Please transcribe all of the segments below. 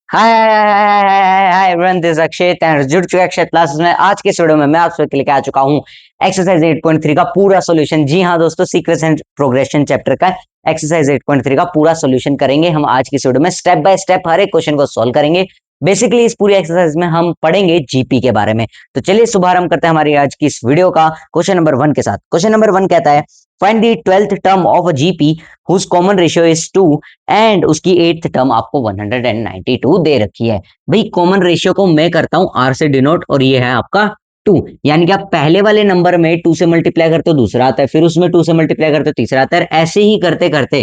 Hi hi hi hi hi everyone, this Akshit and जुड़ चुके अक्षित classes में। आज के वीडियो में मैं आप सबके लेके आ चुका हूँ एक्सरसाइज 8.3 का पूरा सॉल्यूशन। जी हाँ दोस्तों, सीक्वेंस एंड प्रोग्रेशन चैप्टर का एक्सरसाइज 8.3 का पूरा सॉल्यूशन करेंगे हम आज की वीडियो में। स्टेप बाय स्टेप हर एक क्वेश्चन को सॉल्व करेंगे। बेसिकली इस पूरी एक्सरसाइज में हम पढ़ेंगे जीपी के बारे में। तो चलिए शुभारंभ करते हैं हमारी आज की इस वीडियो का क्वेश्चन नंबर 1 के साथ। क्वेश्चन नंबर 1 कहता है find the 12th term of a GP whose common ratio is 2 and उसकी 8th टर्म आपको 192 दे रखी है। भाई कॉमन रेशियो को मैं करता हूं आर से डिनोट और ये है आपका 2, यानी कि आप पहले वाले नंबर में 2 से मल्टीप्लाई करते हो दूसरा आता है, फिर उसमें 2 से मल्टीप्लाई करते हो तीसरा आता है। ऐसे ही करते करते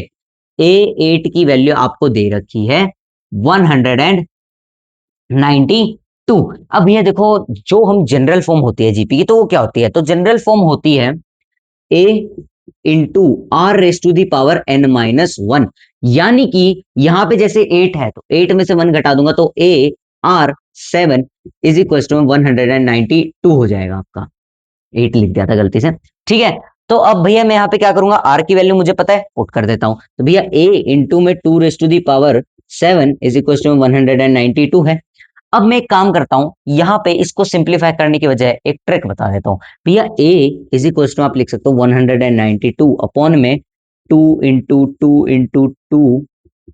ए 8 की वैल्यू आपको दे रखी है 192। अब ये देखो, जो हम जनरल फॉर्म होती है जीपी की, तो वो क्या होती है? तो जनरल फॉर्म होती है a into r raise to the power n minus 1। यानी कि यहां पे जैसे 8 है तो 8 में से 1 घटा दूंगा तो a r 7 is equal to 192 हो जाएगा। आपका 8 लिख दिया था गलती से, ठीक है। तो अब भैया मैं यहाँ पे क्या करूंगा, आर की वैल्यू मुझे पता है, पुट कर देता हूं। तो भैया ए इंटू में 2 raise to the power 7 is equal to 192 है। अब मैं एक काम करता हूं, यहाँ पे इसको सिंप्लीफाई करने की बजाय एक ट्रिक बता देता हूँ। भैया ए इज इक्वल टू आप लिख सकते हो 192 अपॉन में 2 into 2 into 2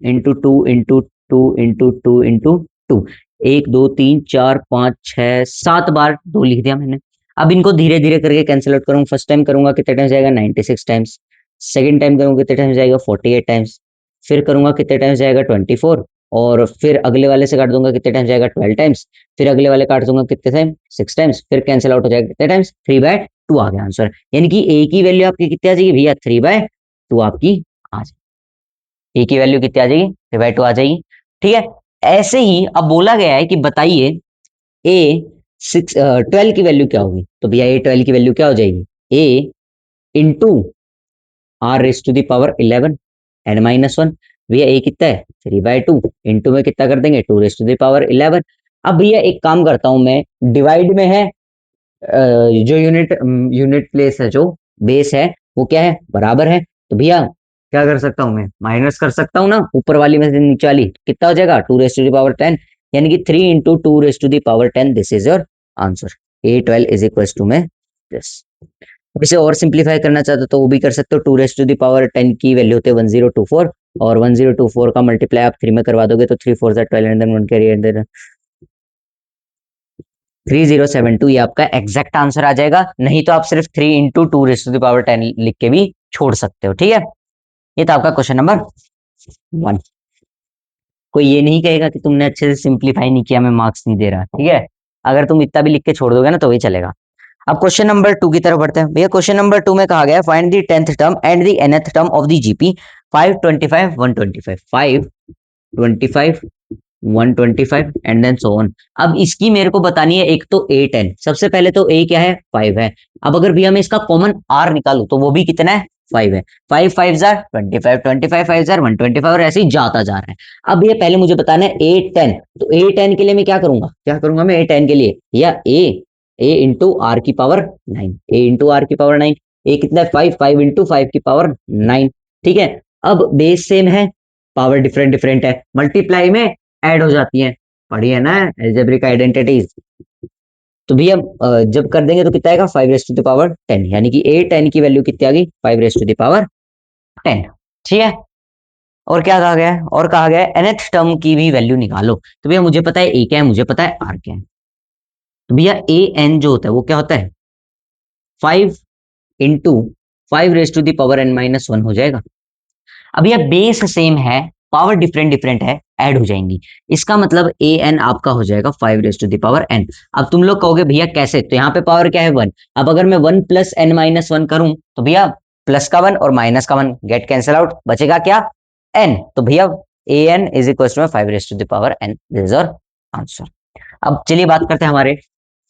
into 2 into 2 into 2 into 2। 1 2 3 4 5 6 7 बार 2 लिख दिया मैंने। अब इनको धीरे धीरे करके कैंसिल आउट करूंगा। फर्स्ट टाइम करूंगा कितने टाइम्स जाएगा, 96 टाइम्स। सेकंड टाइम करूंगा कितने टाइम्स जाएगा, 48 टाइम्स। फिर करूंगा कितने टाइम्स जाएगा, 24। और फिर अगले वाले से काट दूंगा कितने टाइम्स जाएगा, 12 टाइम्स। फिर अगले वाले काट दूंगा कितने टाइम, 6 टाइम्स। फिर कैंसिल आउट हो जाएगा कितने टाइम्स, 3/2 आ गया आंसर। यानी कि ए की वैल्यू आपकी कितनी आ जाएगी भैया, 3/2 आपकी आ जाएगी। ए की वैल्यू कितनी आ जाएगी, 3/2 आ जाएगी, ठीक है। ऐसे ही अब बोला गया है कि बताइए ए 12 की वैल्यू क्या होगी। तो भैया ए 12 की वैल्यू क्या हो जाएगी, a into r raise to the power 11 n minus 1। भैया ए कितना है, 3/2 इंटू में कितना कर देंगे, 2 रेस टू दी पावर 11। अब भैया एक काम करता हूं मैं, डिवाइड में है जो यूनिट प्लेस है, जो बेस है वो क्या है, बराबर है। तो भैया क्या कर सकता हूं मैं, माइनस कर सकता हूँ ना, ऊपर वाली में से नीचे वाली। कितना हो जाएगा, 2 रेस टू दी पावर 10, यानी कि 3 into 2 raise to the power 10। This is your answer. A 12 is equal to में दिस। अब इसे और सिंप्लीफाई करना चाहते हो तो वो भी कर सकते हो। 2 रेस टू दी पावर 10 की वैल्यू होती है 1024, और 1024 का मल्टीप्लाई आप 3 में करवा दोगे तो 3 4 12 and then 1 carry and then 3072। ये आपका एग्जैक्ट आंसर आ जाएगा। नहीं तो आप सिर्फ 3 into 2 raise to the power 10 लिख के भी छोड़ सकते हो, ठीक है। ये था आपका क्वेश्चन नंबर 1। कोई ये नहीं कहेगा कि तुमने अच्छे से सिंप्लीफाई नहीं किया, मैं मार्क्स नहीं दे रहा, ठीक है। अगर तुम इतना भी लिख के छोड़ दोगे ना तो भी चलेगा। अब क्वेश्चन नंबर 2 की तरफ बढ़ते हैं। भैया क्वेश्चन नंबर 2 में कहा गया find the 10th term and the nth term of the GP 525 125 525 125 and then so on. अब इसकी मेरे को बतानी है एक तो ए 10। सबसे पहले तो ए क्या है, 5 है। अब अगर भैया मैं इसका कॉमन आर निकालू तो वो भी कितना है, 5 है। 5 5 जार 25, 25 5 जार 125, और ऐसे ही जाता जा रहा है। अब ये पहले मुझे बताना है ए 10। तो ए 10 के लिए मैं क्या करूंगा मैं ए 10 के लिए, या ए इंटू आर की पावर 9। ए इंटू आर की पावर 9। ए कितना है, 5 5 इंटू 5 की पावर 9, ठीक है। अब बेस सेम है, पावर डिफरेंट डिफरेंट है, मल्टीप्लाई में ऐड हो जाती हैं। पढ़ी है ना अलजेब्रिक आइडेंटिटीज। तो भैया जब कर देंगे तो कितना आएगा, 5 रेस टू द पावर 10, यानी कि ए 10 की वैल्यू कितनी आ गई, 5 रेस टू द पावर 10, ठीक है। और क्या कहा गया है, और कहा गया है nth टर्म की भी वैल्यू निकालो। तो भैया मुझे पता है ए क्या है, मुझे पता है आर क्या है। तो भैया ए एन जो होता है वो क्या होता है, 5 into 5 raise to the power n minus 1 हो जाएगा। अब यह बेस सेम है, पावर डिफरेंट डिफरेंट है, ऐड हो जाएंगी। इसका मतलब ए एन आपका हो जाएगा 5 raise to the power n. अब तुम लोग कहोगे भैया कैसे, तो यहाँ पे पावर क्या है, 1। अब अगर मैं 1 प्लस एन माइनस 1 करूं तो भैया प्लस का 1 और माइनस का 1 गेट कैंसिल आउट, बचेगा क्या, एन। तो भैया a n is equal to 5 raise to the power n. This is our answer. अब चलिए बात करते हैं हमारे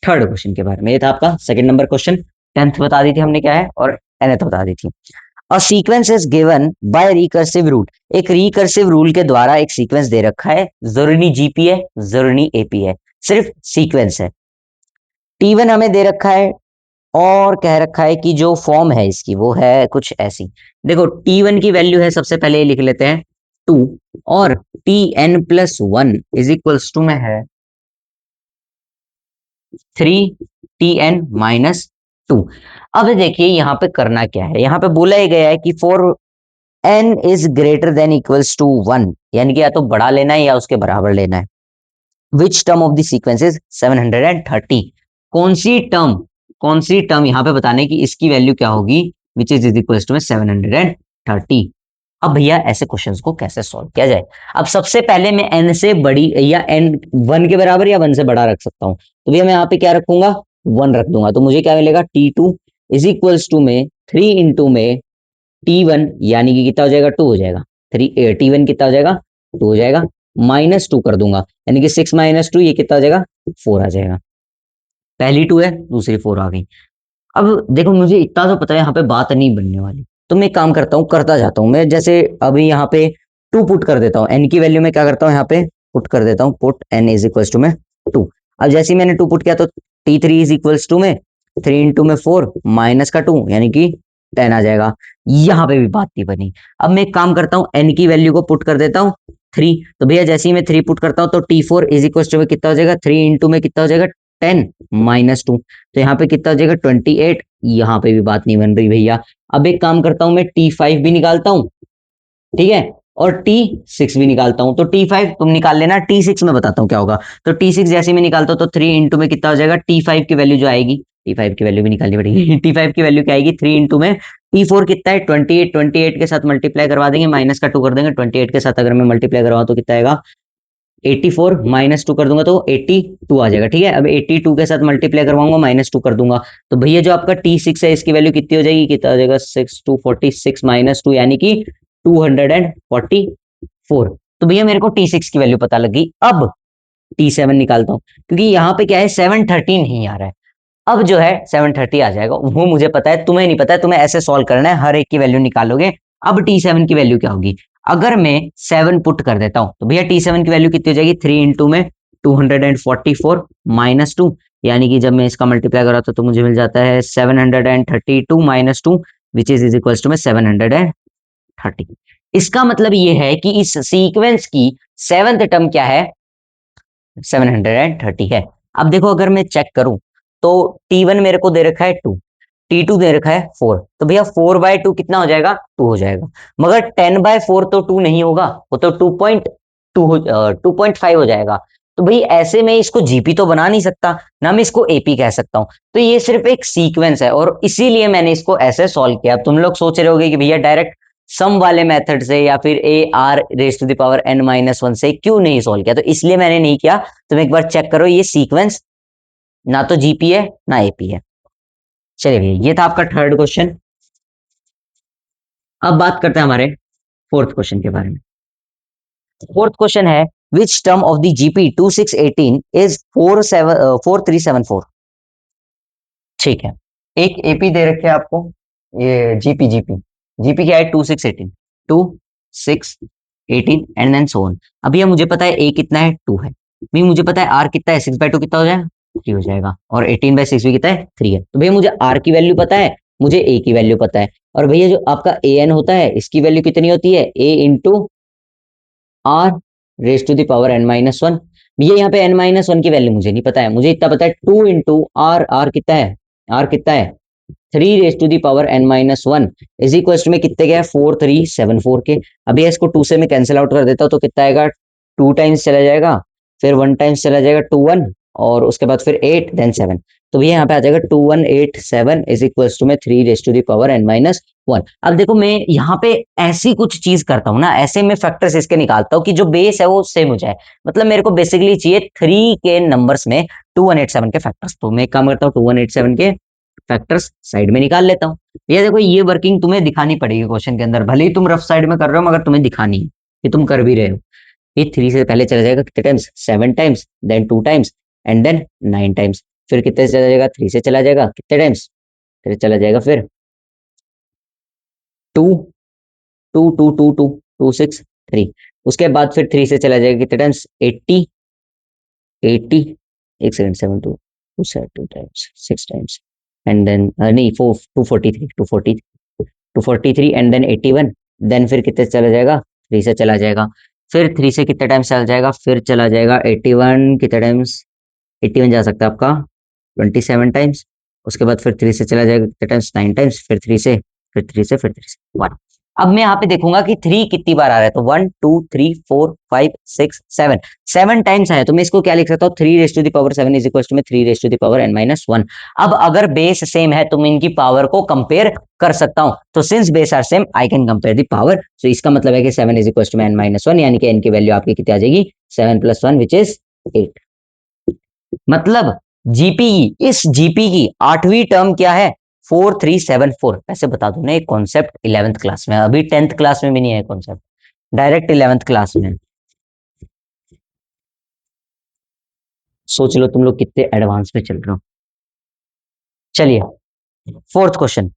थर्ड क्वेश्चन के बारे में। ये था आपका सेकंड नंबर क्वेश्चन। 10th बता दी थी हमने क्या है, और nth बता दी थी। A sequence is given by recursive rule. एक रिकर्सिव रूल के द्वारा एक सीक्वेंस दे रखा है, जरूरी नहीं जीपी है, जरूरी नहीं एपी है, सिर्फ सीक्वेंस है। टी1 हमें दे रखा है, और कह रखा है कि जो फॉर्म है इसकी वो है कुछ ऐसी। देखो टी1 की वैल्यू है, सबसे पहले लिख लेते हैं 2, और Tn+1 इज इक्वल्स टू में है 3Tn-2। अब देखिए यहाँ पे करना क्या है, यहाँ पे बोला ही गया है कि for n is greater than equals to 1, यानी कि या तो बड़ा लेना है या उसके बराबर लेना है। Which term of the sequence is 730, कौन सी टर्म यहाँ पे बताने की इसकी वैल्यू क्या होगी, विच इज इक्वल्स टू में 730। अब भैया ऐसे क्वेश्चंस को कैसे सॉल्व किया जाए। अब सबसे पहले मैं n से बड़ी या n 1 के बराबर या 1 से बड़ा रख सकता हूं, तो भैया मैं यहाँ पे क्या रखूंगा, 1 रख दूंगा। तो मुझे क्या मिलेगा, T2 इज इक्वल्स टू में 3 इंटू में T1, यानी कि कितना हो जाएगा, 2 हो जाएगा। T1 कितना हो जाएगा, 2 हो जाएगा, -2 कर दूंगा, यानी कि 6 - 2 ये कितना हो जाएगा, 4 आ जाएगा। पहली 2 है, दूसरी 4 आ गई। अब देखो मुझे इतना तो पता है यहाँ पे बात नहीं बनने वाली, तो मैं एक काम करता हूँ, करता जाता हूँ मैं। जैसे अभी यहाँ पे 2 पुट कर देता हूँ, एन की वैल्यू में क्या करता हूँ, यहाँ पे पुट कर देता हूँ, put n is equals to में 2। अब जैसे ही मैंने 2 पुट किया तो T3 इज इक्वल्स टू में 3 इंटू में 4 माइनस का 2, यानी कि 10 आ जाएगा। यहाँ पे भी बात नहीं बनी। अब मैं एक काम करता हूँ, एन की वैल्यू को पुट कर देता हूँ 3। तो भैया जैसे ही मैं 3 पुट करता हूँ तो T4 इज इक्वल्स टू में कितना हो जाएगा, 3 इंटू में कितना हो जाएगा, 10 -2, तो यहाँ पे कितना हो जाएगा, 28। यहाँ पे भी बात नहीं बन रही भैया। अब एक काम करता हूं, मैं T5 भी निकालता हूं, ठीक है, और T6 भी निकालता हूं। तो T5 तुम निकाल लेना, T6 में बताता हूँ क्या होगा। तो T6 जैसे मैं निकालता हूं तो 3 इंटू में कितना हो जाएगा, T5 की वैल्यू जो आएगी, T5 की वैल्यू भी निकालनी पड़ेगी T5 की वैल्यू क्या आएगी, 3 इंटू में T4 कितना है, 28, 28 के साथ मल्टीप्लाई करवा देंगे, माइनस का 2 कर देंगे, 28 के साथ अगर मैं मल्टीप्लाई करवाऊं तो कितना आएगा, 84 -2 कर दूंगा तो 82 आ जाएगा। ठीक है, अब 82 के साथ मल्टीप्लाई करवाऊंगा, -2 कर दूंगा, तो भैया जो आपका T6 है इसकी वैल्यू कितनी हो जाएगी, कितना हो जाएगा, 6 -2 यानी कि 244। तो भैया मेरे को T6 की वैल्यू पता लग गई। अब T7 निकालता हूँ, क्योंकि यहाँ पे क्या है, 730 नहीं आ रहा है। अब जो है 730 आ जाएगा, वो मुझे पता है, तुम्हें नहीं पता है, तुम्हें ऐसे सॉल्व करना है, हर एक की वैल्यू निकालोगे। अब T7 की वैल्यू क्या होगी, अगर मैं 7 पुट कर देता हूं तो भैया T7 की वैल्यू कितनी हो जाएगी, 3 इंटू में 244 -2, यानी कि जब मैं इसका मल्टीप्लाई कराता हूं तो मुझे मिल जाता है 732 -2, विच इज इक्वल टू में 730। इसका मतलब ये है कि इस सीक्वेंस की सेवंथ टर्म क्या है, 730 है। अब देखो अगर मैं चेक करूं तो T1 मेरे को दे रखा है 2, T2 दे रखा है 4, तो भैया 4/2 कितना हो जाएगा, 2 हो जाएगा। मगर 10/4 तो 2 नहीं होगा, वो तो 2.2 2.5 हो जाएगा। तो भाई ऐसे में इसको जीपी तो बना नहीं सकता, ना मैं इसको एपी कह सकता हूं। तो ये सिर्फ एक सीक्वेंस है और इसीलिए मैंने इसको ऐसे सॉल्व किया। तुम लोग सोच रहे होगे कि भैया डायरेक्ट सम वाले मेथड से या फिर AR⁻n-1 से क्यों नहीं सॉल्व किया, तो इसलिए मैंने नहीं किया। तुम एक बार चेक करो, ये सीक्वेंस ना तो जीपी है ना एपी है। चलिए भैया ये था आपका थर्ड क्वेश्चन। अब बात करते हैं हमारे फोर्थ क्वेश्चन के बारे में। फोर्थ क्वेश्चन है, which term of the GP 2618 is 4374। ठीक है, एक एपी दे रखे आपको, ये जीपी जीपी जीपी क्या है, 2618 एंड देन सो ऑन। अभी मुझे पता है ए कितना है, 2 है, भी मुझे पता है आर कितना है, 6/2 कितना हो जाएगा, 3 हो जाएगा, और 18/6 भी कितना है, 3 है। तो भैया मुझे आर की वैल्यू पता है, मुझे ए की वैल्यू पता है, और भैया जो आपका ए एन होता है इसकी वैल्यू कितनी होती है, a into r raise to the power n-1। भैया यहाँ पे n-1 की वैल्यू मुझे नहीं पता है, मुझे इतना पता है 2 इंटू आर, आर कितना है, आर कितना है 3 raise to the power n-1 is equal में कितने के 4374 के। अभी इसको 2 से मैं कैंसिल आउट कर देता हूँ तो कितना आएगा, 2 टाइम्स चला जाएगा, फिर 1 टाइम्स चला जाएगा 2 1, और उसके बाद फिर 8 देन 7। तो भैया यहाँ पे आ जाएगा 2187 इज इक्वल टू में 3 raise to the power n-1। अब देखो मैं यहाँ पे ऐसी कुछ चीज करता हूँ ना, ऐसे में फैक्टर्स इसके निकालता हूँ कि जो बेस है वो सेम हो जाए। मतलब मेरे को बेसिकली चाहिए 3 के नंबर्स में 2187 के फैक्टर्स। तो मैं एक काम करता हूँ, 2187 के फैक्टर्स साइड में निकाल लेता हूँ। ये देखो ये वर्किंग तुम्हें दिखानी पड़ेगी क्वेश्चन के अंदर, भले ही तुम रफ साइड में कर रहे हो मगर तुम्हें दिखानी है कि तुम कर भी रहे हो। ये 3 से पहले चला जाएगा कितने times, 7 times, then 2 times and then 9 times. फिर कितने से चला जाएगा, 3 से चला जाएगा कितने टाइम्स, फिर चला जाएगा फिर 2 2 2 2 2 2 6 3। उसके बाद फिर 3 से चला जाएगा कितने टाइम्स, 80 80, एक second, 7 2 2 7 2 times 6 times and then नहीं 4 243 243 एंड देन 81। देन फिर कितने से चला जाएगा, 3 से चला जाएगा, फिर 3 से कितने टाइम्स चला जाएगा, फिर चला जाएगा 81, कितने टाइम्स, 81 जा सकता है आपका 27 टाइम्स। उसके बाद फिर 3 से चला जाएगा कितने टाइम्स, 9 टाइम्स, फिर 3 से, फिर 3 से, फिर 3 से 1। अब मैं यहाँ पे देखूंगा कि 3 कितनी बार आ रहा है, तो 1 2 3 4 5 6 7, 7 टाइम्स आया, तो मैं इसको क्या लिख सकता हूँ, 3 raise to the power 7 is equal to में 3 raise to the power n-1। अब अगर बेस सेम है तो मैं इनकी पावर को कंपेयर कर सकता हूँ, तो since base are same I can compare the power. तो इसका मतलब है कि 7 इज इक्वल टू में n-1, यानी कि n की वैल्यू आपकी कितनी आ जाएगी, 7 + 1 विच इज 8। मतलब जीपी, इस जीपी की 8वीं टर्म क्या है, 4374। वैसे बता दूं ना, एक कॉन्सेप्ट 11th क्लास में, अभी 10th क्लास में भी नहीं है कॉन्सेप्ट, डायरेक्ट 11th क्लास में। सोच लो तुम लोग कितने एडवांस में चल रहे हो। चलिए फोर्थ क्वेश्चन,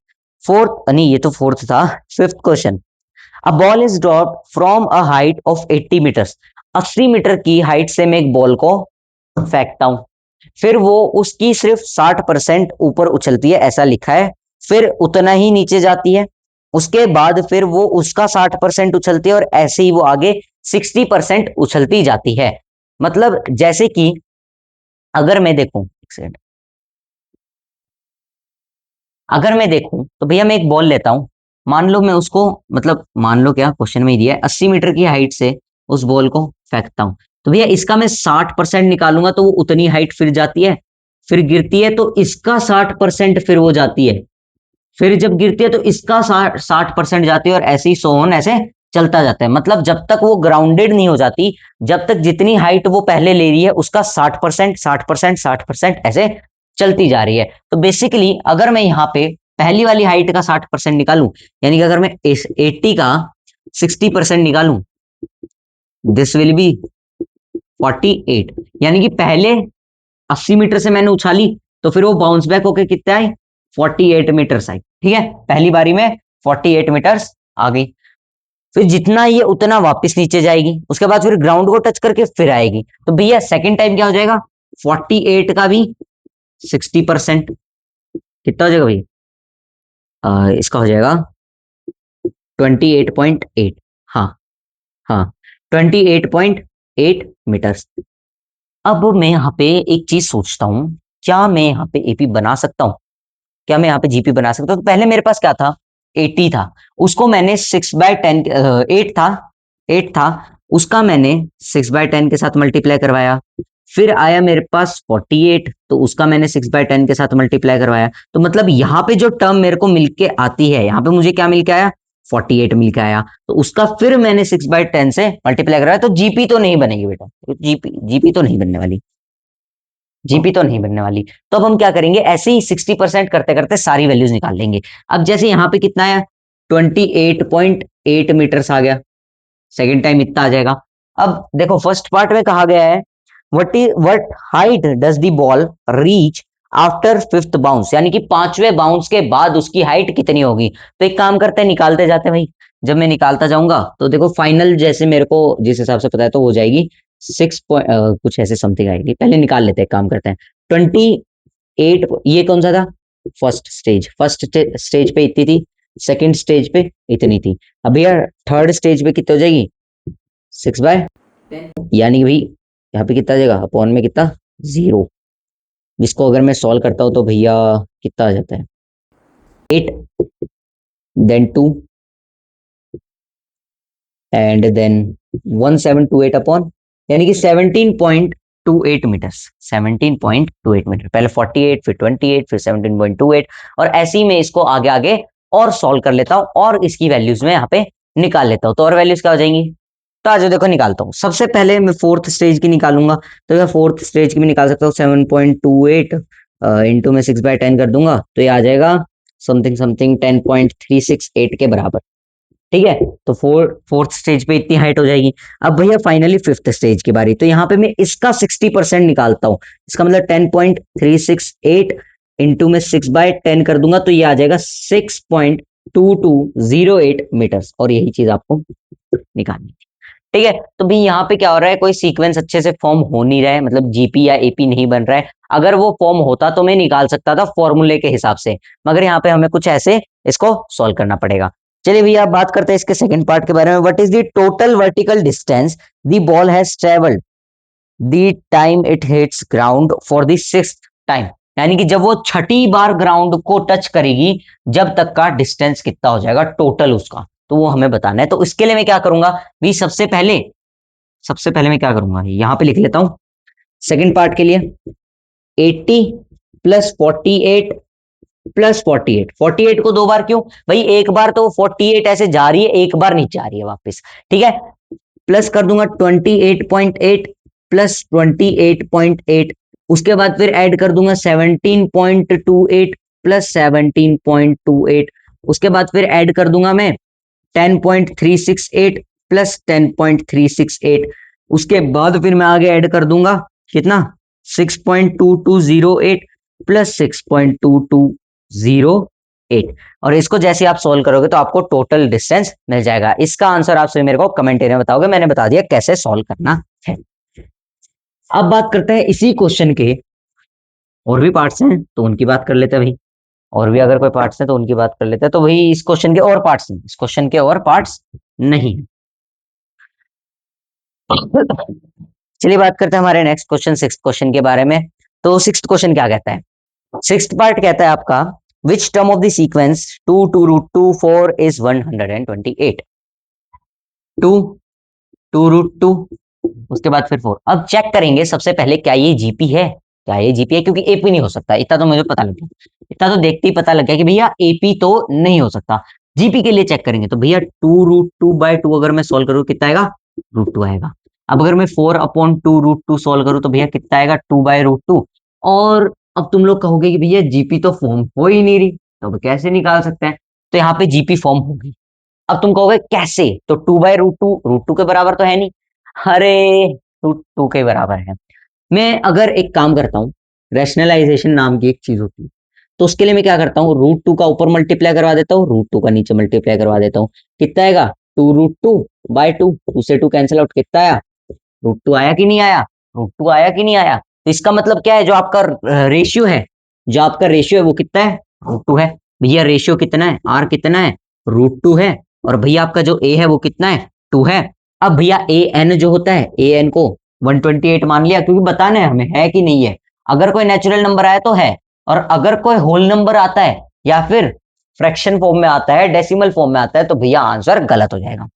फोर्थ नहीं ये तो फोर्थ था, fifth question. A ball is dropped from a height of 80 meters, 80 meter की हाइट से मैं एक बॉल को फेंकता हूं, फिर वो उसकी सिर्फ 60% ऊपर उछलती है, ऐसा लिखा है, फिर उतना ही नीचे जाती है, उसके बाद फिर वो उसका 60% उछलती है और ऐसे ही वो आगे 60% उछलती जाती है। मतलब जैसे कि अगर मैं देखूं, एक सेकंड, अगर मैं देखूं तो भैया मैं एक बॉल लेता हूं, मान लो मैं उसको, मतलब मान लो क्या क्वेश्चन में ही दिया है, 80 मीटर की हाइट से उस बॉल को फेंकता हूं, तो भैया इसका मैं 60% निकालूंगा तो वो उतनी हाइट फिर जाती है, फिर गिरती है तो इसका 60% फिर वो जाती है, फिर जब गिरती है तो इसका 60% जाती है, और ऐसे ही सो ऑन, ऐसे चलता जाता है। मतलब जब तक वो ग्राउंडेड नहीं हो जाती, जब तक जितनी हाइट वो पहले ले रही है उसका 60%, 60%, 60% ऐसे चलती जा रही है। तो बेसिकली अगर मैं यहाँ पे पहली वाली हाइट का 60% निकालूं, यानी कि अगर मैं इस 80 का 60% निकालूं, दिस विल बी 48, यानी कि पहले 80 मीटर से मैंने उछाली, तो फिर वो बाउंस बैक होकर कितने आई, 48 मीटर्स आई। ठीक है, पहली बारी में 48 मीटर्स आ गई, फिर जितना ये उतना वापस नीचे जाएगी, उसके बाद फिर ग्राउंड को टच करके फिर आएगी, तो भैया सेकंड टाइम क्या हो जाएगा, 48 का भी 60%, कितना हो जाएगा भाई, इसका हो जाएगा 28.8। हाँ, हाँ, 28.8 मीटर्स। अब मैं यहाँ पे एक चीज सोचता हूँ, क्या मैं यहाँ पे एपी बना सकता हूँ, क्या मैं यहाँ पे जीपी बना सकता हूँ। तो पहले मेरे पास क्या था, 80 था, उसको मैंने 6/10, 8 था, उसका मैंने 6/10 के साथ मल्टीप्लाई करवाया, फिर आया मेरे पास 48, तो उसका मैंने 6/10 के साथ मल्टीप्लाई करवाया। तो मतलब यहाँ पे जो टर्म मेरे को मिलके आती है, यहाँ पे मुझे क्या मिलके आया, 48 मिलके आया, तो उसका फिर मैंने 6/10 से मल्टीप्लाई करवाया, तो जीपी तो नहीं बनेगी बेटा, जीपी जीपी तो नहीं बनने वाली, जीपी तो नहीं बनने वाली। तो अब हम क्या करेंगे, ऐसे ही 60% करते करते सारी वैल्यूज निकाल लेंगे। अब जैसे यहाँ पे कितना है, 28.8 मीटर्स आ गया, सेकेंड टाइम इतना आ जाएगा। अब देखो फर्स्ट पार्ट में कहा गया है, what height does the ball reach after fifth bounce, यानी कि पांचवें बाउंस के बाद उसकी हाइट कितनी होगी। तो एक काम करते हैं, निकालते जाते हैं भाई। जब मैं निकालता जाऊंगा तो देखो फाइनल जैसे मेरे को जिस हिसाब से पता है तो हो जाएगी 6 कुछ ऐसे समथिंग आएगी। पहले निकाल लेते हैं, काम करते हैं। 28, ये कौन सा था, फर्स्ट स्टेज, फर्स्ट स्टेज पे इतनी थी, सेकंड स्टेज पे इतनी थी, अब यार थर्ड स्टेज पे कितनी हो जाएगी, 6/10, यानी कि भाई यहाँ पे कितना आ जाएगा, अपॉन में कितना, 0, जिसको अगर मैं सॉल्व करता हूँ तो भैया कितना आ जाता है, 8, देन 2 एंड देन 1728 अपॉन, यानी कि 17.28 मीटर्स, 17.28 मीटर। पहले 48, फिर 28, फिर 17.28, और ऐसे ही मैं इसको आगे आगे और सॉल्व कर लेता हूँ, और इसकी वैल्यूज में यहाँ पे निकाल लेता हूँ। तो और वैल्यूज क्या हो जाएंगी, तो आज देखो निकालता हूँ। सबसे पहले मैं फोर्थ स्टेज की निकालूंगा, तो मैं फोर्थ स्टेज की भी निकाल सकता हूँ। 7.28 इंटू में 6/10 कर दूंगा, तो ये आ जाएगा समथिंग समथिंग 10.368 के बराबर। ठीक है, तो फोर्थ स्टेज पे इतनी हाइट हो जाएगी। अब भैया फाइनली फिफ्थ स्टेज की बारी, तो यहाँ पे मैं इसका 60% निकालता हूँ, इसका मतलब 10.368 इंटू में 6/10 कर दूंगा, तो ये आ जाएगा 6.2208 मीटर्स, और यही चीज आपको निकालनी है। ठीक है, तो भी यहाँ पे क्या हो रहा है, कोई सीक्वेंस अच्छे से फॉर्म हो नहीं रहा है, मतलब जीपी या एपी नहीं बन रहा है। अगर वो फॉर्म होता तो मैं निकाल सकता था फॉर्मूले के हिसाब से, मगर यहाँ पे हमें कुछ ऐसे इसको सॉल्व करना पड़ेगा। चलिए भैया, आप बात करते हैं इसके सेकंड पार्ट के बारे में। What is the total vertical distance the ball has travelled the time it hits ground for the sixth time, यानी कि जब वो छठी बार ग्राउंड को टच करेगी, जब तक का डिस्टेंस कितना हो जाएगा टोटल उसका, तो वो हमें बताना है। तो इसके लिए मैं क्या करूंगा भी, सबसे पहले मैं क्या करूंगा, यहां पे लिख लेता हूं सेकंड पार्ट के लिए 80 प्लस 48 प्लस 48। 48 को दो बार क्यों भाई, एक बार तो 48 ऐसे जा रही है, एक बार नीचे आ रही है वापस, ठीक है। प्लस कर दूंगा 28.8 प्लस 28.8, उसके बाद फिर ऐड कर दूंगा 17.28 प्लस 17.28, उसके बाद फिर ऐड कर दूंगा मैं 10.368 प्लस 10.368, उसके बाद फिर मैं आगे ऐड कर दूंगा कितना 6.2208 प्लस 6.2208, और इसको जैसे आप सोल्व करोगे तो आपको टोटल डिस्टेंस मिल जाएगा। इसका आंसर आपसे मेरे को कमेंट एरिया में बताओगे, मैंने बता दिया कैसे सोल्व करना है। अब बात करते हैं इसी क्वेश्चन के और भी पार्ट्स हैं तो उनकी बात कर लेते हैं भाई, और भी अगर कोई पार्ट्स हैं तो उनकी बात कर लेते हैं। तो भाई इस क्वेश्चन के और पार्ट्स नहीं, इस क्वेश्चन के और पार्ट्स नहीं। चलिए बात करते हैं हमारे नेक्स्ट क्वेश्चन, सिक्स्थ क्वेश्चन के बारे में। तो सिक्स्थ क्वेश्चन क्या कहता है, सिक्स्थ पार्ट कहता है आपका which term of the sequence 2 2 √2 4 is 128। 2 2 √2, उसके बाद फिर 4। अब चेक करेंगे सबसे पहले क्या ये जीपी है, क्या ये जीपी है, क्योंकि एपी नहीं हो सकता, इतना तो मुझे पता लग गया, इतना तो देखते ही पता लग गया कि भैया एपी तो नहीं हो सकता। जीपी के लिए चेक करेंगे तो भैया 2 √2/2 अगर मैं सोल्व करूँ कितना आएगा, √2 आएगा। अब अगर मैं 4/2 √2 सोल्व करूँ तो भैया कितना आएगा, 2/√2। और अब तुम लोग कहोगे कि भैया जीपी तो फॉर्म हो ही नहीं रही, तो अब कैसे निकाल सकते हैं, तो यहाँ पे जीपी फॉर्म होगी। अब तुम कहोगे कैसे, तो 2/√2 √2 के बराबर तो है नहीं, अरे 2 के बराबर है। मैं अगर एक काम करता हूँ, रैशनलाइजेशन नाम की एक चीज होती है, तो उसके लिए मैं क्या करता हूँ, √2 का ऊपर मल्टीप्लाई करवा देता हूँ, √2 का नीचे मल्टीप्लाई करवा देता हूँ। कितना आएगा, 2 √2/2, 2 से 2 कैंसिल आउट, कितना आया, √2 आया कि नहीं आया, √2 आया कि नहीं आया। तो इसका मतलब क्या है, जो आपका रेशियो है, जो आपका रेशियो है वो कितना है, √2 है। भैया रेशियो कितना है, आर कितना है, √2 है। और भैया आपका जो ए है वो कितना है, 2 है। अब भैया ए एन जो होता है, ए एन को 128 मान लिया, क्योंकि बताना है हमें है कि नहीं है। अगर कोई नेचुरल नंबर आया तो है, और अगर कोई होल नंबर आता है या फिर फ्रैक्शन फॉर्म में आता है, डेसिमल फॉर्म में आता है, तो भैया आंसर गलत हो जाएगा,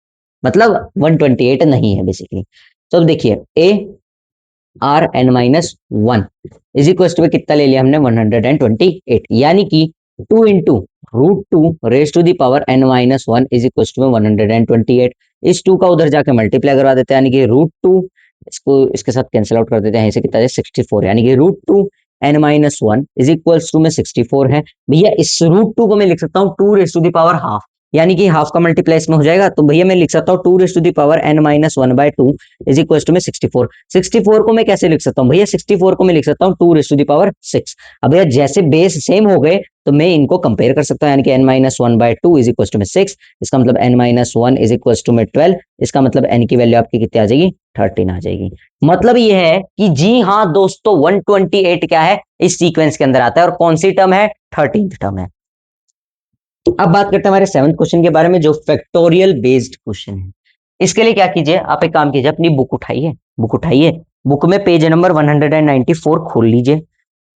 मतलब 128 नहीं है बेसिकली। तो अब देखिए a r n -1 is equal to कितना ले लिया हमने, 128, यानी कि 2 × √2 raise to the power n-1 is equal to 128। इस 2 का उधर जाके मल्टीप्लाई करवा देते हैं, यानी कि √2, इसको इसके साथ कैंसिल आउट कर देते हैं, इसे कितना है 64, यानी कि √2 n-1 इज इक्वल टू में 64 है। भैया इस √2 को मैं लिख सकता हूँ 2 × यानी कि हाफ का मल्टीप्लाई इसमें हो जाएगा, तो भैया मैं लिख सकता हूँ 2 × n-1/2 इज इक्वल टू में 64। 64 को मैं कैसे लिख सकता हूँ भैया, 64 को मैं लिख सकता हूँ 2 × 6। अब भैया जैसे बेस सेम हो गए तो मैं इनको कंपेयर कर सकता हूँ, यानी कि n-1/2 इज इक्वल टू में 6, इसका मतलब n-1 इज इक्वल टू में 12, इसका मतलब n की वैल्यू आपकी कितनी आ जाएगी, 13 आ जाएगी। मतलब ये है कि जी हाँ दोस्तों 128 क्या है, इस सीक्वेंस के अंदर आता है, और कौन सी टर्म है, 13th टर्म है। अब बात करते हैं हमारे सेवंथ क्वेश्चन के बारे में, जो फैक्टोरियल बेस्ड क्वेश्चन है। इसके लिए क्या कीजिए, आप एक काम कीजिए, अपनी बुक उठाइए, बुक में पेज नंबर 194 खोल लीजिए,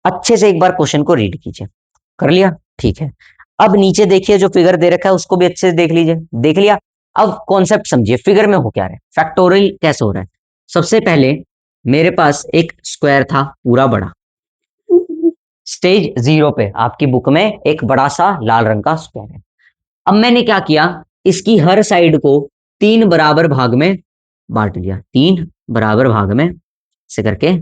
अच्छे से एक बार क्वेश्चन को रीड कीजिए। कर लिया, ठीक है। अब नीचे देखिए जो फिगर दे रखा है उसको भी अच्छे से देख लीजिए, देख लिया। अब कॉन्सेप्ट समझिए, फिगर में हो क्या रहा है, फैक्टोरियल कैसे हो रहा है। सबसे पहले मेरे पास एक स्क्वायर था पूरा बड़ा, स्टेज 0 पे आपकी बुक में एक बड़ा सा लाल रंग का स्क्वायर है। अब मैंने क्या किया, इसकी हर साइड को 3 बराबर भाग में बांट लिया, 3 बराबर भाग में से करके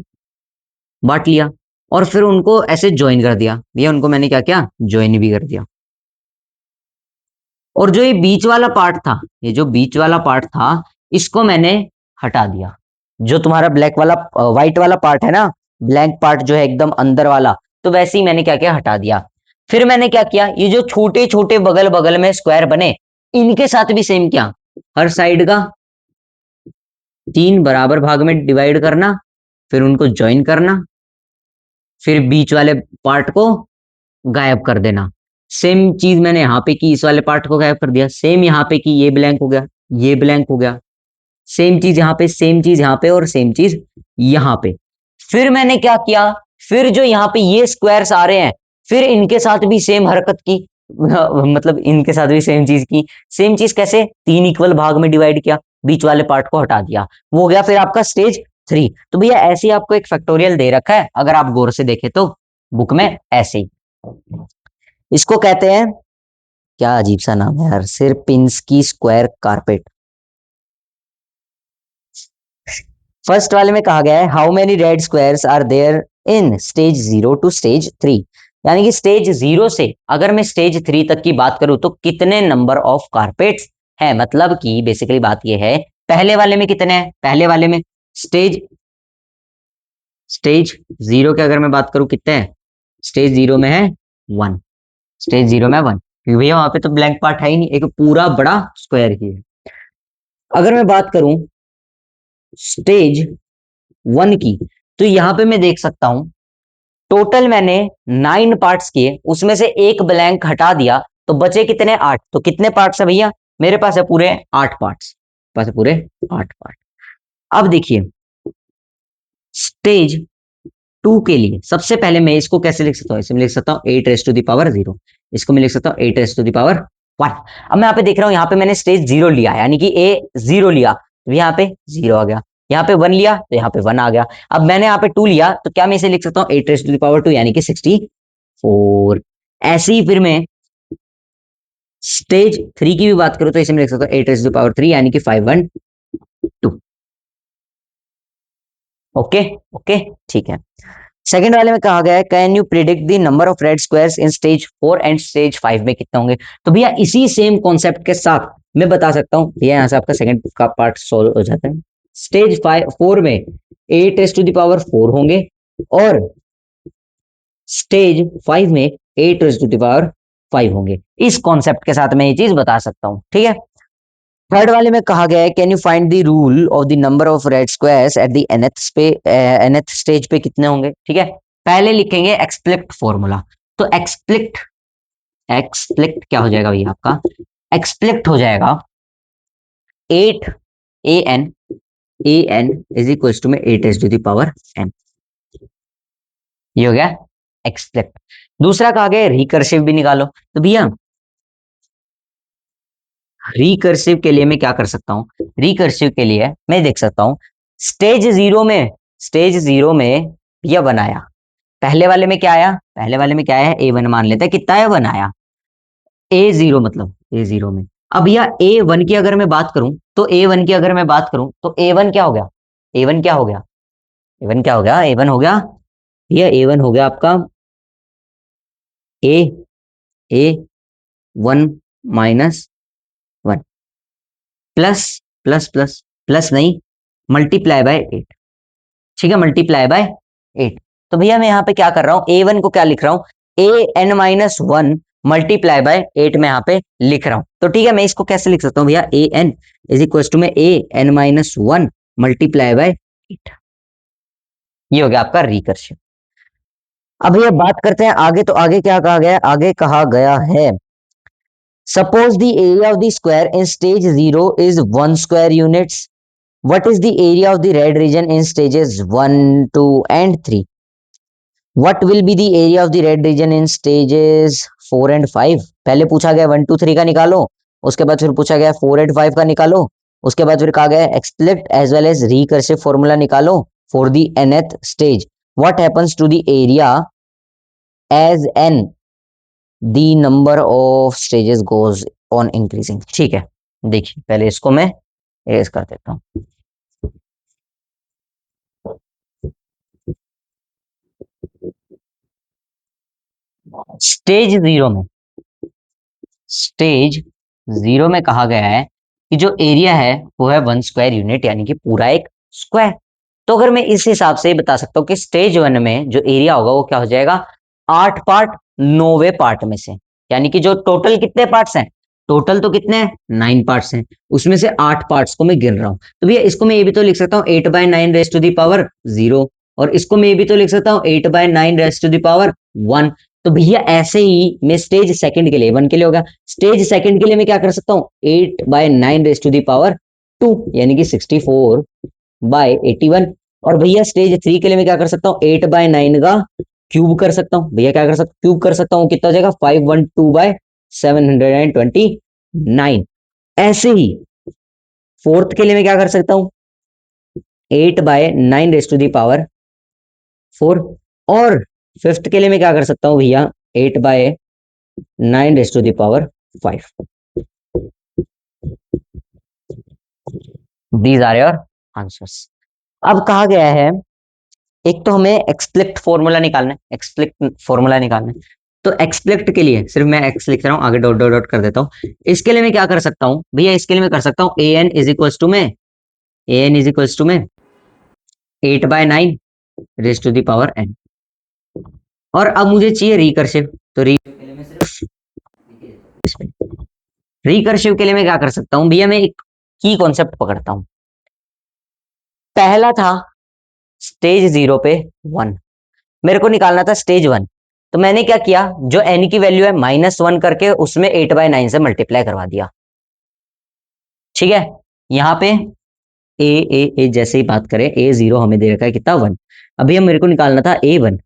बांट लिया, और फिर उनको ऐसे ज्वाइन कर दिया। भैया उनको मैंने क्या किया, ज्वाइन भी कर दिया। और जो ये बीच वाला पार्ट था, ये जो बीच वाला पार्ट था, इसको मैंने हटा दिया। जो तुम्हारा ब्लैक वाला व्हाइट वाला पार्ट है ना, ब्लैंक पार्ट जो है एकदम अंदर वाला, तो वैसे ही मैंने क्या किया, हटा दिया। फिर मैंने क्या किया, ये जो छोटे छोटे बगल बगल में स्क्वायर बने, इनके साथ भी सेम किया, हर साइड का 3 बराबर भाग में डिवाइड करना, फिर उनको ज्वाइन करना, फिर बीच वाले पार्ट को गायब कर देना। सेम चीज मैंने यहाँ पे की, इस वाले पार्ट को गायब कर दिया, सेम यहाँ पे की, ये ब्लैंक हो गया, ये ब्लैंक हो गया, सेम चीज यहाँ पे, सेम चीज यहाँ पे, और सेम चीज यहाँ पे। फिर मैंने क्या किया, फिर जो यहाँ पे ये स्क्वायर्स आ रहे हैं, फिर इनके साथ भी सेम हरकत की, मतलब इनके साथ भी सेम चीज की। सेम चीज कैसे, 3 इक्वल भाग में डिवाइड किया, बीच वाले पार्ट को हटा दिया, वो हो गया फिर आपका स्टेज 3। तो भैया ऐसे ही आपको एक फैक्टोरियल दे रखा है, अगर आप गौर से देखें तो बुक में ऐसे ही। इसको कहते हैं, क्या अजीब सा नाम है यार, सिरपिंस्की स्क्वायर कारपेट। फर्स्ट वाले में कहा गया है how many red squares are there in stage 0 to stage 3। यानी कि स्टेज 0 से अगर मैं स्टेज 3 तक की बात करूं तो कितने नंबर ऑफ कारपेट्स हैं, मतलब कि बेसिकली बात यह है, पहले वाले में कितने हैं, पहले वाले में स्टेज स्टेज 0 के अगर मैं बात करूं कितने हैं, स्टेज 0 में है 1, स्टेज 0 में 1, क्योंकि भैया वहां पे तो ब्लैंक पार्ट है ही नहीं, एक पूरा बड़ा स्क्वायर ही है। अगर मैं बात करूं स्टेज 1 की, तो यहां पे मैं देख सकता हूं टोटल मैंने 9 पार्ट्स किए, उसमें से एक ब्लैंक हटा दिया, तो बचे कितने, 8। तो कितने पार्ट्स है भैया, मेरे पास है पूरे 8 पार्ट्स, पास है पूरे 8 पार्ट। अब देखिए स्टेज 2 के लिए सबसे पहले मैं इसको कैसे लिख सकता हूं, इसे मैं लिख सकता हूं 8 raised to the power 0, इसको मैं लिख सकता हूं 8 raised to the power 1। अब मैं यहाँ पे देख रहा हूं, यहाँ पे मैंने स्टेज 0 लिया, यानी कि ए 0 लिया, तो यहाँ पे 0 आ गया, यहाँ पे 1 लिया तो यहाँ पे 1 आ गया। अब मैंने यहाँ पे 2 लिया, तो क्या मैं इसे लिख सकता हूँ 8 raised to the power 2, यानी कि 64। ऐसे ही फिर मैं स्टेज 3 की भी बात करूं तो इसे मैं लिख सकता हूँ 8 raised to the power 3, यानी कि 512। ओके ओके, ठीक है। सेकंड वाले में कहा गया है can you predict the number of red squares in stage 4 and stage 5 में कितने होंगे। तो भैया इसी सेम कॉन्सेप्ट के साथ मैं बता सकता हूं, भैया यहां से आपका सेकंड का पार्ट सॉल्व हो जाता है। स्टेज 4 में 8 raised to the power 4 होंगे, और स्टेज 5 में 8 raised to the power 5 होंगे। इस कॉन्सेप्ट के साथ मैं ये चीज बता सकता हूं, ठीक है। थर्ड वाले में कहा गया है can you find the rule of the number of red squares at the nth stage पे कितने होंगे, ठीक है। पहले लिखेंगे एक्सप्लिक्ट फॉर्मूला, तो एक्सप्लिक्ट एक्सप्लिक्ट क्या हो जाएगा भैया आपका, एक्सप्लिक्ट हो जाएगा 8 an इज इक्वल टू में 8 raised to the power n, ये हो गया एक्सप्लिक्ट। दूसरा कहा गया रिकर्सिव भी निकालो, तो भैया रिकर्सिव के लिए मैं क्या कर सकता हूं, रिकर्सिव के लिए मैं देख सकता हूं स्टेज 0 में यह बनाया, पहले वाले में क्या आया, पहले वाले में क्या आया, A1 मान लेते हैं, कितना है बनाया A0, मतलब A0 में। अब यह A1 की अगर मैं बात करूं तो A1 की अगर मैं बात करूं तो A1 क्या हो गया, A1 क्या हो गया, A1 क्या हो गया, A1 हो गया, यह A1 हो गया आपका A1 - 1 plus plus plus plus नहीं, मल्टीप्लाई बाय 8, ठीक है, मल्टीप्लाई बाय 8। तो भैया मैं यहाँ पे क्या कर रहा हूँ, A1 को क्या लिख रहा हूँ, AN - 1 मल्टीप्लाई बाय 8 में यहाँ पे लिख रहा हूँ। तो ठीक है, मैं इसको कैसे लिख सकता हूँ भैया, AN इज इक्वल टू में AN - 1 मल्टीप्लाई बाय 8, ये हो गया आपका रिकर्शन। अब ये बात करते हैं आगे, तो आगे क्या कहा गया है, आगे कहा गया है suppose the area of the square in stage 0 is 1 square units, what is the area of the red region in stages 1, 2 and 3? What will be the area of the red region in stages 4 and 5? पहले पूछा गया 1, 2, 3 का निकालो, उसके बाद फिर पूछा गया 4 and 5 का निकालो, उसके बाद फिर कहा गया explicit as well as recursive formula निकालो for the nth stage. What happens to the area as n the number of stages goes on increasing. ठीक है, देखिए पहले इसको मैं इरेज कर देता हूँ। स्टेज 0 में, स्टेज 0 में कहा गया है कि जो एरिया है वो है 1 स्क्वायर यूनिट, यानी कि पूरा एक स्क्वायर। तो अगर मैं इस हिसाब से बता सकता हूँ कि स्टेज 1 में जो एरिया होगा वो क्या हो जाएगा, 8 पार्ट 9वें पार्ट में से, यानी कि जो टोटल कितने पार्ट्स हैं, टोटल तो कितने हैं 9 पार्ट्स हैं, उसमें से 8 पार्ट्स को मैं गिन रहा हूं। तो भैया इसको मैं ये भी तो लिख सकता हूँ 8/9 raised to the power 0, और इसको मैं ये भी तो लिख सकता हूँ 8/9 raised to the power 1। तो भैया ऐसे ही मैं स्टेज सेकंड के लिए 1 के लिए होगा, स्टेज सेकंड के लिए मैं क्या कर सकता हूँ 8/9 रेज टू द पावर 2 यानी कि 64/81। और भैया स्टेज 3 के लिए मैं क्या कर सकता हूँ 8/9 का क्यूब कर सकता हूँ। भैया क्या कर सकता हूँ क्यूब कर सकता हूँ, कितना हो जाएगा 512/729। ऐसे ही फोर्थ के लिए मैं क्या कर सकता हूँ 8/9 रेज टू दी पावर 4। और फिफ्थ के लिए मैं क्या कर सकता हूँ भैया 8/9 raise to the power 5। These are your answers. अब कहा गया है एक तो हमें एक्सप्लिक्ट फॉर्मूला निकालना है, एक्सप्लिक्ट फॉर्मूला निकालना है। तो एक्सप्लिक्ट के लिए सिर्फ मैं एक्स लिख रहा हूँ, आगे डॉट डॉट डॉट कर देता हूँ। इसके लिए मैं क्या कर सकता हूँ भैया, इसके लिए मैं कर सकता हूँ a n is equals to में 8/9 raise to the power n. और अब मुझे चाहिए रिकर्सिव, तो रिकर्सिव के लिए मैं क्या कर सकता हूँ भैया, मैं एक की कॉन्सेप्ट पकड़ता हूँ। पहला था स्टेज 0 पे 1, मेरे को निकालना था स्टेज 1। तो मैंने क्या किया, जो एन की वैल्यू है -1 करके उसमें 8/9 से मल्टीप्लाई करवा दिया। ठीक है, यहाँ पे ए जैसे ही बात करें A0 हमें दे रखा है कितना 1। अभी हम मेरे को निकालना था A1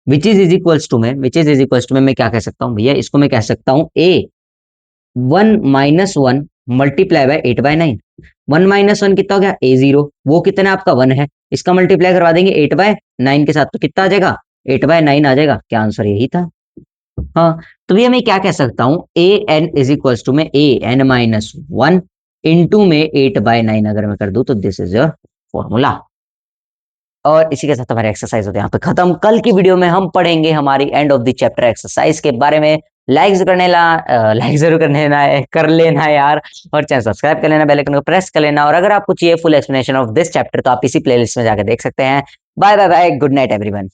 which is equals to में मैं क्या कह सकता हूँ भैया, इसको मैं कह सकता हूँ A1 - 1 मल्टीप्लाई बाय 8/9। 1 - 1 कितना हो गया A0, वो कितना आपका 1 है, इसका मल्टीप्लाई करवा देंगे 8/9 के साथ, तो कितना आ जाएगा 8/9 आ जाएगा। क्या आंसर यही था। हाँ, तो भैया मैं क्या कह सकता हूँ AN = AN-1 इंटू में 8/9 अगर मैं कर दूं तो दिस इज योर फॉर्मूला। और इसी के साथ हमारे एक्सरसाइज होते हैं यहाँ पे खत्म। कल की वीडियो में हम पढ़ेंगे हमारी end of the chapter exercise के बारे में। लाइक जरूर करने ना कर लेना यार, और चैनल सब्सक्राइब कर लेना, बेल आइकन को प्रेस कर लेना। और अगर आपको चाहिए full explanation of this chapter तो आप इसी प्लेलिस्ट में जाकर देख सकते हैं। Bye bye bye, good night everyone.